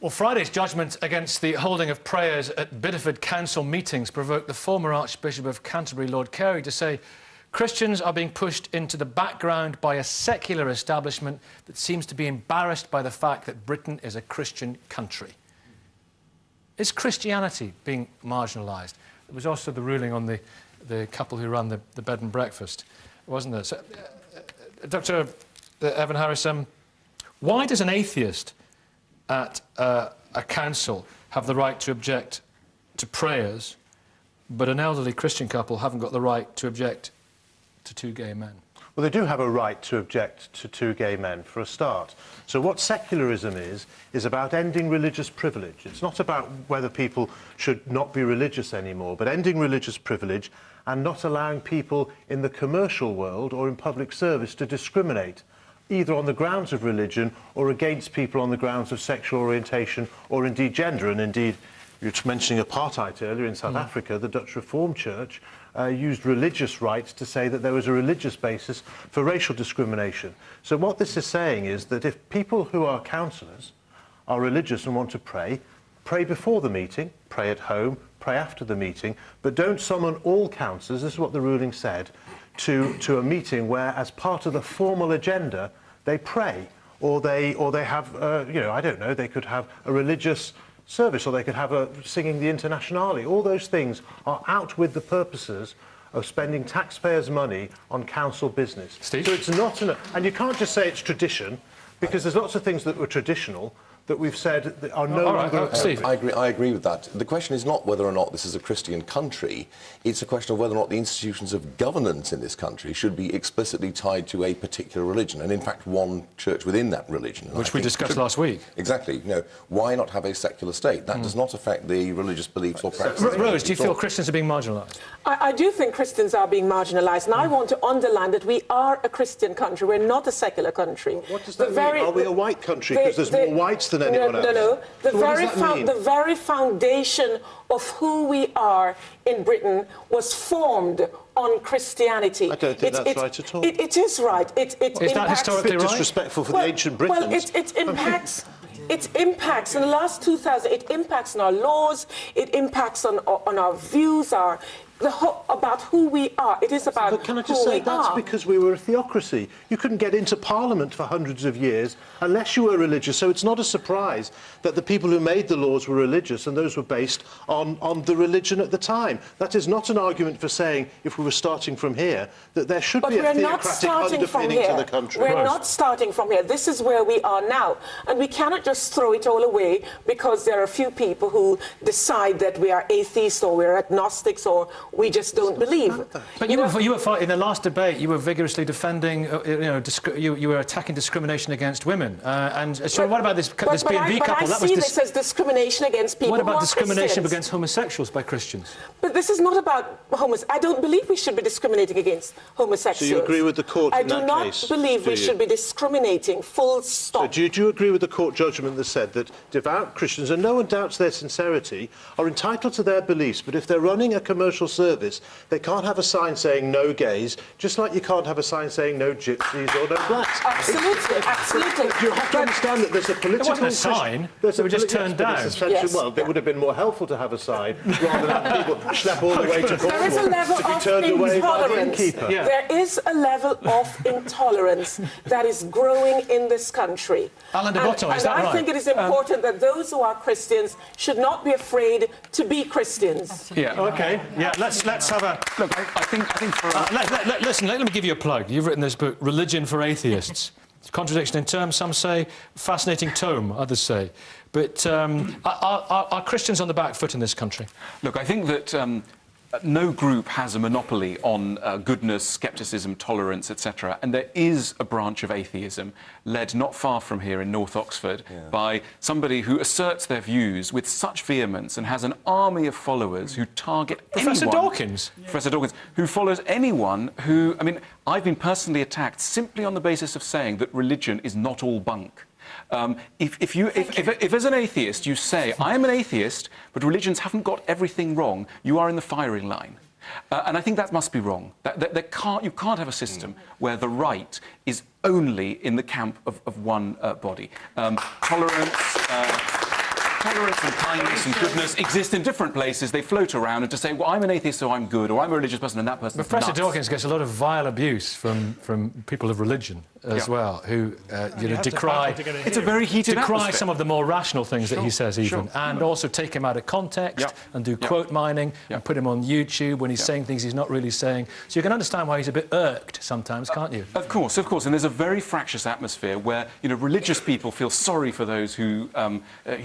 Well, Friday's judgment against the holding of prayers at Bideford Council meetings provoked the former Archbishop of Canterbury, Lord Carey, to say Christians are being pushed into the background by a secular establishment that seems to be embarrassed by the fact that Britain is a Christian country. Is Christianity being marginalised? There was also the ruling on the couple who run the bed and breakfast, wasn't there? So, Dr. Evan Harris, why does an atheist at a council have the right to object to prayers, but an elderly Christian couple haven't got the right to object to two gay men? Well, they do have a right to object to two gay men, for a start. So what secularism is about ending religious privilege. It's not about whether people should not be religious anymore, but ending religious privilege and not allowing people in the commercial world or in public service to discriminate, either on the grounds of religion or against people on the grounds of sexual orientation or indeed gender. And indeed, you were mentioning apartheid earlier in South Africa, the Dutch Reformed Church used religious rights to say that there was a religious basis for racial discrimination. So what this is saying is that if people who are counsellors are religious and want to pray, pray before the meeting, pray at home, pray after the meeting, but don't summon all counsellors, this is what the ruling said, to a meeting where, as part of the formal agenda, they pray, or they have, you know, I don't know, they could have a religious service, or they could have singing the Internationale. All those things are out with the purposes of spending taxpayers' money on council business. Steve? So it's not, and you can't just say it's tradition, because there's lots of things that were traditional that we've said that are no longer... Steve. I agree with that. The question is not whether or not this is a Christian country, it's a question of whether or not the institutions of governance in this country should be explicitly tied to a particular religion, and in fact one church within that religion. Which we discussed last week. Exactly. You know, why not have a secular state? That does not affect the religious beliefs or practices. Rose, do you feel Christians are being marginalised? I do think Christians are being marginalised, and I want to underline that we are a Christian country. We're not a secular country. What does that mean? Are we a white country? Because there's more whites than anyone else. No. The The very foundation of who we are in Britain was formed on Christianity. I don't think that's right at all. It is right. Is that historically right? Disrespectful for the ancient Britons. Well, it impacts. It impacts in the last 2,000. It impacts on our laws. It impacts on our views. About who we are. It is about But can I just say, that's because we were a theocracy. You couldn't get into Parliament for hundreds of years unless you were religious. So it's not a surprise that the people who made the laws were religious, and those were based on the religion at the time. That is not an argument for saying, if we were starting from here, that there should be a theocratic underpinning to the country. We're not starting from here. This is where we are now. And we cannot just throw it all away because there are a few people who decide that we are atheists or we're agnostics or we just don't believe. But you were in the last debate. You were vigorously defending, you were attacking discrimination against women. So what about this B&B couple? But I see this as discrimination against people. What about who are discrimination Christians? against homosexuals by Christians? But this is not about I don't believe we should be discriminating against homosexuals. So you agree with the court in that case? I do not believe we should be discriminating. Full stop. So do you agree with the court judgment that said that devout Christians, and no one doubts their sincerity, are entitled to their beliefs, but if they're running a commercial service, they can't have a sign saying no gays, just like you can't have a sign saying no gypsies or no blacks. Absolutely. You have to understand that there's a political... It wasn't a sign, they were just turned down. Well, it would have been more helpful to have a sign rather than have people schlep all the way to There is a level to be of turned away by the intolerance. innkeeper. Yeah. There is a level of intolerance that is growing in this country. Alan de Botton, is that right? I think it is important that those who are Christians should not be afraid to be Christians. Yeah. Okay. Yeah. Let's have a look. I think for listen. Let me give you a plug. You've written this book, Religion for Atheists. It's a contradiction in terms. Some say fascinating tome. Others say. But are Christians on the back foot in this country? Look, I think that no group has a monopoly on goodness, scepticism, tolerance, etc. And there is a branch of atheism led not far from here in North Oxford by somebody who asserts their views with such vehemence and has an army of followers who target Professor anyone... Dawkins? Professor Dawkins, who follows anyone who... I mean, I've been personally attacked simply on the basis of saying that religion is not all bunk. If as an atheist you say, I am an atheist, but religions haven't got everything wrong, you are in the firing line. And I think that must be wrong. You can't have a system where the right is only in the camp of one body. Tolerance... Tolerance and kindness and goodness exist in different places. They float around, and to say, well, I'm an atheist, so I'm good, or I'm a religious person, and that person's Professor nuts. Dawkins gets a lot of vile abuse from people of religion as well, who decry... It's a very heated decry atmosphere. some of the more rational things that he says, even, and also take him out of context and do quote mining and put him on YouTube when he's saying things he's not really saying. So you can understand why he's a bit irked sometimes, can't you? Of course. And there's a very fractious atmosphere where, religious people feel sorry for those who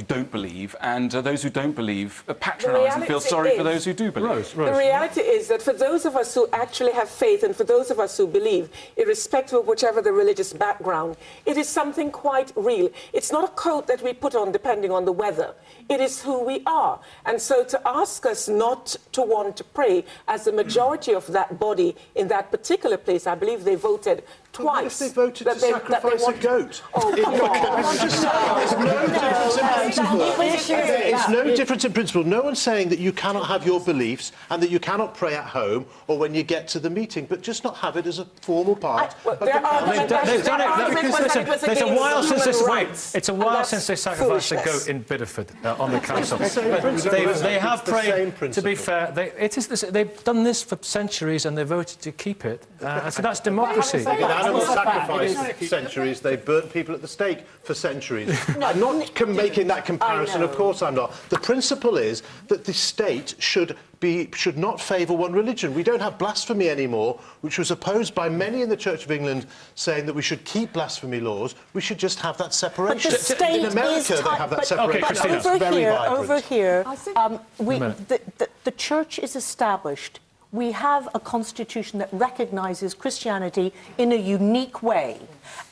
don't believe, and those who don't believe patronise and feel sorry for those who do believe. The reality is that for those of us who actually have faith and for those of us who believe, irrespective of whichever the religious background, it is something quite real. It's not a coat that we put on depending on the weather. It is who we are. And so to ask us not to want to pray, as the majority of that body in that particular place, I believe they voted twice. If they voted to sacrifice a goat. Oh, come on. It's no difference in principle. No one's saying that you cannot have your beliefs and that you cannot pray at home or when you get to the meeting, but just not have it as a formal part. It's a while since they sacrificed a goat in Bideford on the council. They have prayed. To be fair, they've done this for centuries and they voted to keep it. So that's democracy. Animal sacrifice centuries, they burnt people at the stake for centuries. I'm not making that comparison, of course I'm not. The principle is that the state should not favour one religion. We don't have blasphemy anymore, which was opposed by many in the Church of England, saying that we should keep blasphemy laws. We should just have that separation. But the state in America, they have that separation. Okay, It's very vibrant. Over here, the church is established. We have a constitution that recognises Christianity in a unique way.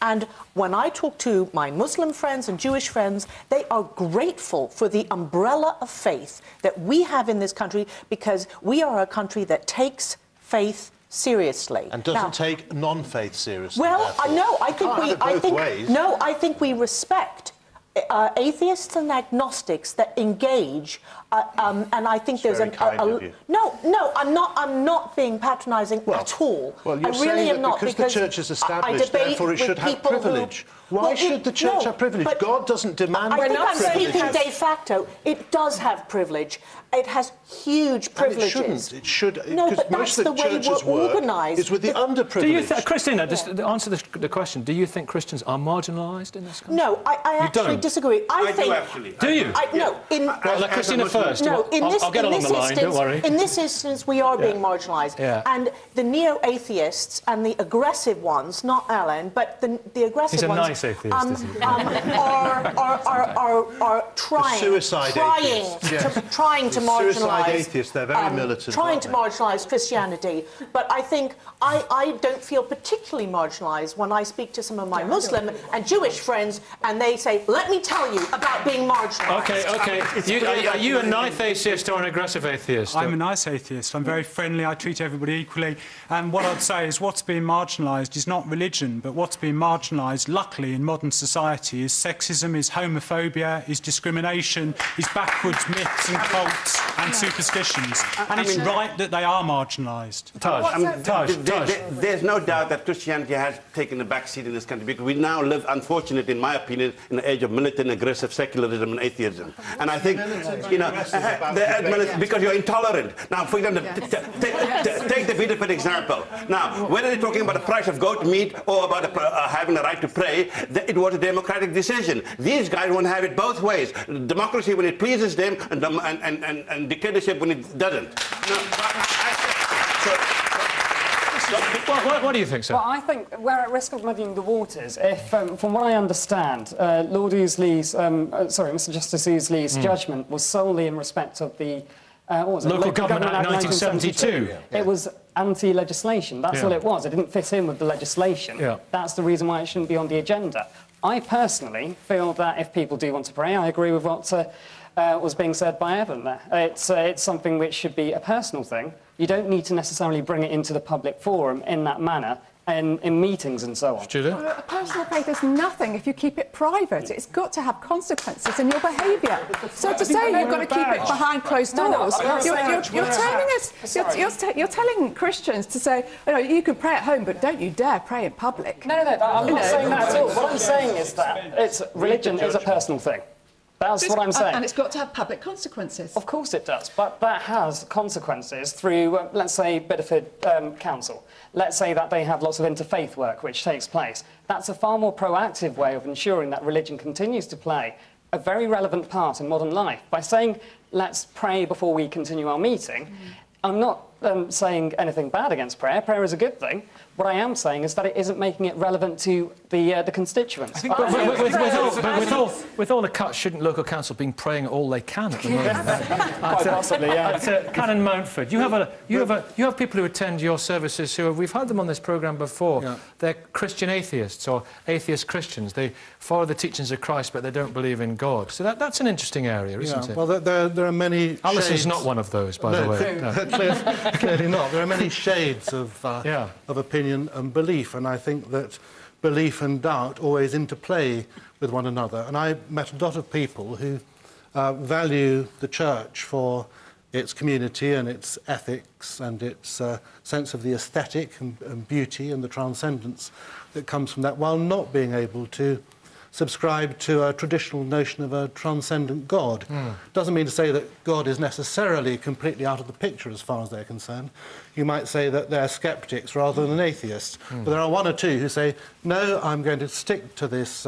And when I talk to my Muslim friends and Jewish friends, they are grateful for the umbrella of faith that we have in this country, because we are a country that takes faith seriously. And doesn't take non-faith seriously. Well, I think we respect atheists and agnostics that engage, and I think there's No, I'm not being patronising at all. Well, you're I really saying am that not, because the church is established, therefore it should have privilege. Why should the church have privilege? God doesn't demand privilege. I think I'm privilege. speaking de facto. It does have privilege. It has huge privileges. And it shouldn't. It should. No, because but most that's of the the way church's we're work organised. is with the underprivileged. Christina, just answer the question. Do you think Christians are marginalised in this country? No, I actually disagree. I think. do actually. Do you? Christina first. No, I'll get along the line, don't worry. In this instance, we are being marginalised. Yeah. And the neo-atheists and the aggressive ones, not Alan, but the aggressive ones... He's a nice atheist, isn't he? are trying to marginalise... Suicide atheists, they're very militant. Trying to marginalise Christianity. But I think I don't feel particularly marginalised when I speak to some of my Muslim and Jewish friends and they say, let me tell you about being marginalised. Okay. Are you a nice atheist or an aggressive atheist? I'm a nice atheist. I'm very friendly. I treat everybody equally. And what I'd say is what's being marginalised is not religion, but what's being marginalised, luckily, in modern society is sexism, is homophobia, is discrimination, is backwards myths and cults and superstitions. And it's right that they are marginalised. There's no doubt that Christianity has taken a back seat in this country because we now live, unfortunately, in my opinion, in an age of militant, aggressive secularism and atheism. And I think, because you're intolerant. Now, for example, take the Bideford example. Now, whether they're talking about the price of goat meat or about having the right to pray, it was a democratic decision. These guys want to have it both ways. Democracy when it pleases them and dictatorship when it doesn't. What do you think, sir? Well, I think we're at risk of muddying the waters if, from what I understand, Mr Justice Ousley's judgment was solely in respect of the Local Government Act 1972. It was anti-legislation. That's all it was. It didn't fit in with the legislation. Yeah. That's the reason why it shouldn't be on the agenda. I personally feel that if people do want to pray, I agree with what was being said by Evan there. It's something which should be a personal thing. You don't need to necessarily bring it into the public forum in that manner, in meetings and so on. Julia? A personal faith is nothing if you keep it private. It's got to have consequences in your behaviour. So to say you've got to keep it behind closed doors, you're telling Christians to say, you can pray at home, but don't you dare pray in public. No, I'm not saying that at all. What I'm saying is that religion is a personal thing. That's what I'm saying. And it's got to have public consequences. Of course it does, but that has consequences through, let's say, Bideford Council. Let's say that they have lots of interfaith work which takes place. That's a far more proactive way of ensuring that religion continues to play a very relevant part in modern life. By saying, let's pray before we continue our meeting, I'm not saying anything bad against prayer. Prayer is a good thing. What I am saying is that it isn't making it relevant to the constituents. With all the cuts, shouldn't local council be praying all they can at the moment? Quite possibly, yeah. Canon Mountford, you have people who attend your services who we've had them on this programme before. Yeah. They're Christian atheists or atheist Christians. They follow the teachings of Christ, but they don't believe in God. So that's an interesting area, isn't it? Well, there are many. Alison's not one of those, by the way. No. Clearly not. There are many shades of opinion and belief, and I think that belief and doubt always interplay with one another. And I met a lot of people who value the church for its community and its ethics and its sense of the aesthetic and beauty and the transcendence that comes from that, while not being able to subscribe to a traditional notion of a transcendent God. Doesn't mean to say that God is necessarily completely out of the picture as far as they're concerned. You might say that they're skeptics rather than atheists. But there are one or two who say, no, I'm going to stick to this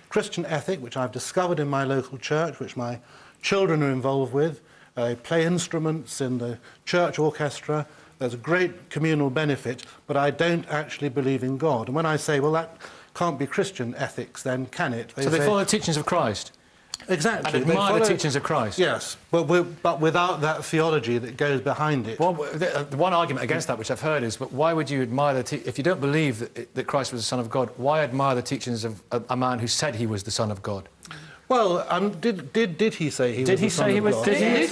Christian ethic, which I've discovered in my local church, which my children are involved with. They play instruments in the church orchestra. There's a great communal benefit, but I don't actually believe in God. And when I say, well, that can't be Christian ethics, then can it? So they follow the teachings of Christ? Exactly. And admire the teachings of Christ? Yes, but without that theology that goes behind it. Well, the one argument against that, which I've heard, is, but why would you admire if you don't believe that Christ was the Son of God, why admire the teachings of a man who said he was the Son of God? Well, did he say he was the Son of God? Did he?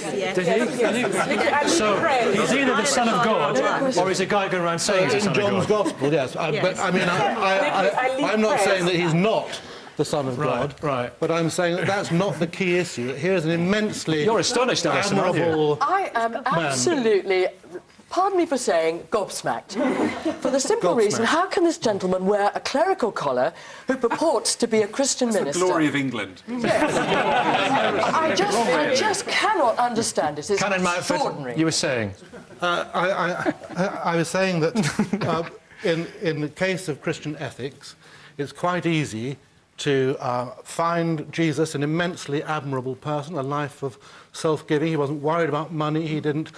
So he's either the Son of God or he's a guy going around saying he's the Son of God. In John's Gospel, yes. But I mean, I'm not saying that he's not the Son of God, right. But I'm saying that that's not the key issue. Here's an immensely You're astonished, Alison, aren't you? I am absolutely, pardon me for saying, gobsmacked. For the simple reason, how can this gentleman wear a clerical collar who purports to be a Christian minister? The glory of England. Yes. I just cannot understand it. It's Canon extraordinary. Mountford, you were saying? I was saying that in the case of Christian ethics, it's quite easy to find Jesus an immensely admirable person, a life of self-giving. He wasn't worried about money. He didn't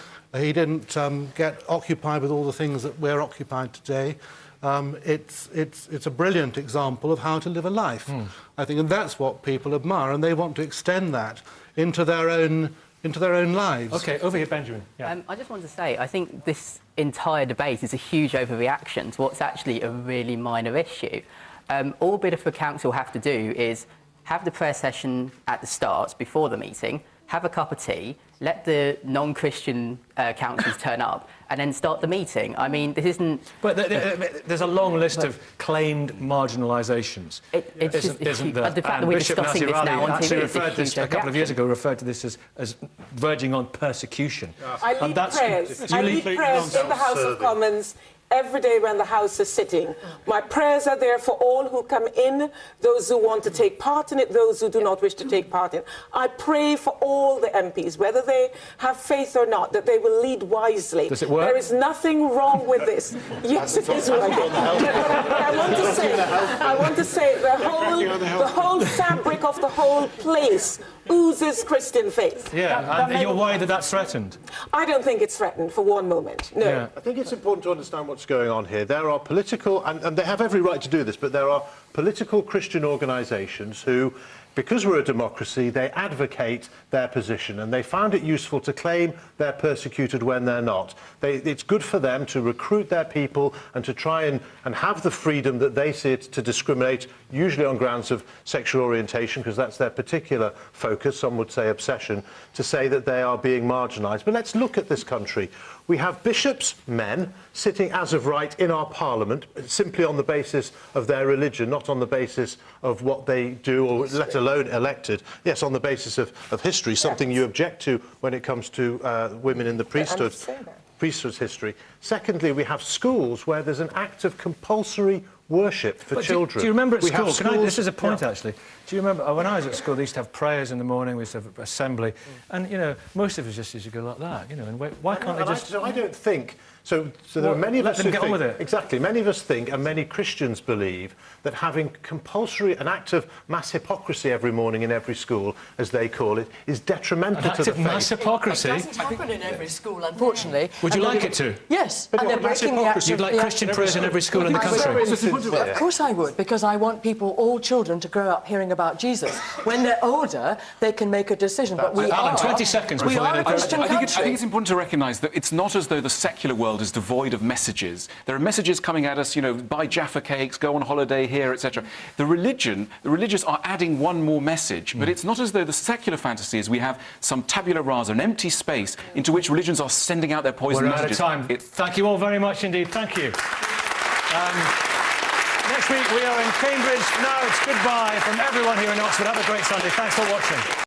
get occupied with all the things that we're occupied today. It's a brilliant example of how to live a life, I think, and that's what people admire, and they want to extend that into their own lives. OK, over here, Benjamin. Yeah. I just wanted to say, I think this entire debate is a huge overreaction to what's actually a really minor issue. All Bideford Council have to do is have the prayer session at the start, before the meeting, have a cup of tea, let the non-Christian councillors turn up, and then start the meeting. I mean, this isn't... But there's a long list of claimed marginalisations. Isn't there? The fact that we're discussing this now on TV is a huge a couple of years ago referred to this as verging on persecution. I lead prayers in the House of Commons every day when the House is sitting. My prayers are there for all who come in, those who want to take part in it, those who do not wish to take part in it. I pray for all the MPs, whether they have faith or not, that they will lead wisely. Does it work? There is nothing wrong with this. Yes, it is working. I want to say the whole fabric of the whole place oozes Christian faith. Yeah, and you're worried that that's threatened? I don't think it's threatened for one moment, no. Yeah. I think it's important to understand what's going on here. There are political, and they have every right to do this, but there are political Christian organisations who, because we're a democracy, they advocate their position, and they found it useful to claim they're persecuted when they're not. It's good for them to recruit their people and to try and have the freedom that they see it to discriminate, usually on grounds of sexual orientation, because that's their particular focus, some would say obsession, to say that they are being marginalised. But let's look at this country. We have bishops, men, sitting as of right in our parliament, simply on the basis of their religion, not on the basis of what they do, or let alone elected. Yes, on the basis of history, something you object to when it comes to women in the priesthood's history. Secondly, we have schools where there's an act of compulsory worship for children. Do you remember at We school? have schools, This is a point, actually. Do you remember when I was at school? They used to have prayers in the morning. We used to have assembly, and you know, most of us just used to go like that. You know, and why can't they just? I don't think. So there are many of us who let them get on with it. Exactly. Many of us think, and many Christians believe, that having an act of mass hypocrisy every morning in every school, as they call it, is detrimental to the faith. An act of mass hypocrisy? It doesn't happen in every school, unfortunately. Would you like it to? Yes. But and they're breaking the act. You'd like Christian prayers in every school in the country? Of course I would, because I want all children, to grow up hearing about Jesus. When they're older, they can make a decision. But we Alan, are 20 seconds we before are a Christian I country. think it's important to recognise that it's not as though the secular world is devoid of messages. There are messages coming at us, you know, buy Jaffa cakes, go on holiday here, etc. The religious are adding one more message, but it's not as though the secular fantasy is we have some tabula rasa, an empty space into which religions are sending out their poison messages. We're out of time. Thank you all very much indeed. Thank you. Next week we are in Cambridge. Now it's goodbye from everyone here in Oxford. Have a great Sunday. Thanks for watching.